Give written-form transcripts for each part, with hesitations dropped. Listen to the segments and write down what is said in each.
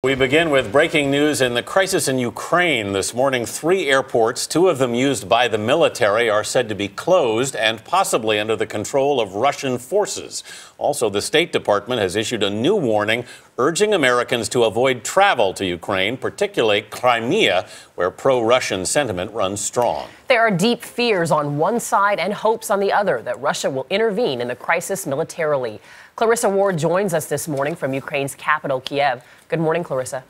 We begin with breaking news in the crisis in Ukraine. This morning, 3 airports, 2 of them used by the military, are said to be closed and possibly under the control of Russian forces. Also, the State Department has issued a new warning urging Americans to avoid travel to Ukraine, particularly Crimea, where pro-Russian sentiment runs strong. There are deep fears on one side and hopes on the other that Russia will intervene in the crisis militarily. Clarissa Ward joins us this morning from Ukraine's capital, Kiev. Good morning, Clarissa.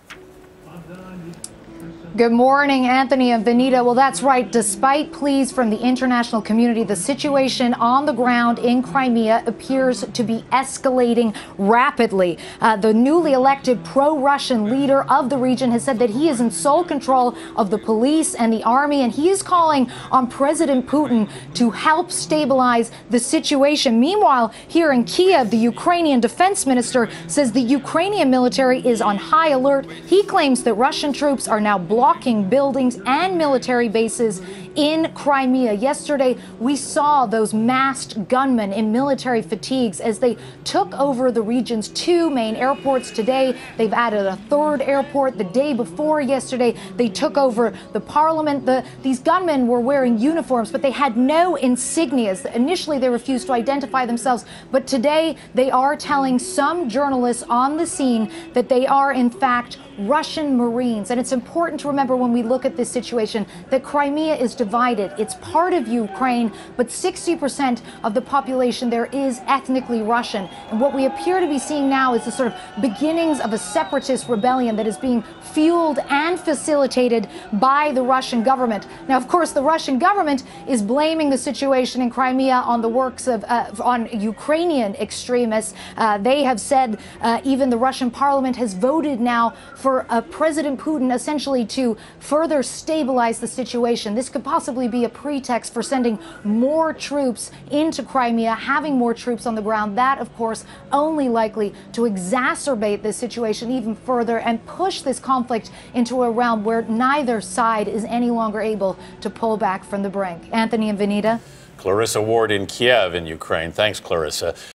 Good morning, Anthony and Benita. Well, that's right. Despite pleas from the international community, the situation on the ground in Crimea appears to be escalating rapidly. The newly elected pro-Russian leader of the region has said that he is in sole control of the police and the army, and he is calling on President Putin to help stabilize the situation. Meanwhile, here in Kiev, the Ukrainian defense minister says the Ukrainian military is on high alert. He claims that Russian troops are now blocking buildings and military bases in Crimea. Yesterday, we saw those masked gunmen in military fatigues as they took over the region's 2 main airports. Today, they've added a 3rd airport. The day before yesterday, they took over the parliament. These gunmen were wearing uniforms, but they had no insignias. Initially, they refused to identify themselves, but today they are telling some journalists on the scene that they are, in fact, Russian Marines. And it's important to remember when we look at this situation that Crimea is divided. It's part of Ukraine, but 60% of the population there is ethnically Russian. And what we appear to be seeing now is the sort of beginnings of a separatist rebellion that is being fueled and facilitated by the Russian government. Now, of course, the Russian government is blaming the situation in Crimea on the works of on Ukrainian extremists. They have said even the Russian parliament has voted now for President Putin essentially to further stabilize the situation. This could possibly be a pretext for sending more troops into Crimea, having more troops on the ground. That, of course, only likely to exacerbate this situation even further and push this conflict into a realm where neither side is any longer able to pull back from the brink. Anthony and Benita. Clarissa Ward in Kiev in Ukraine. Thanks, Clarissa.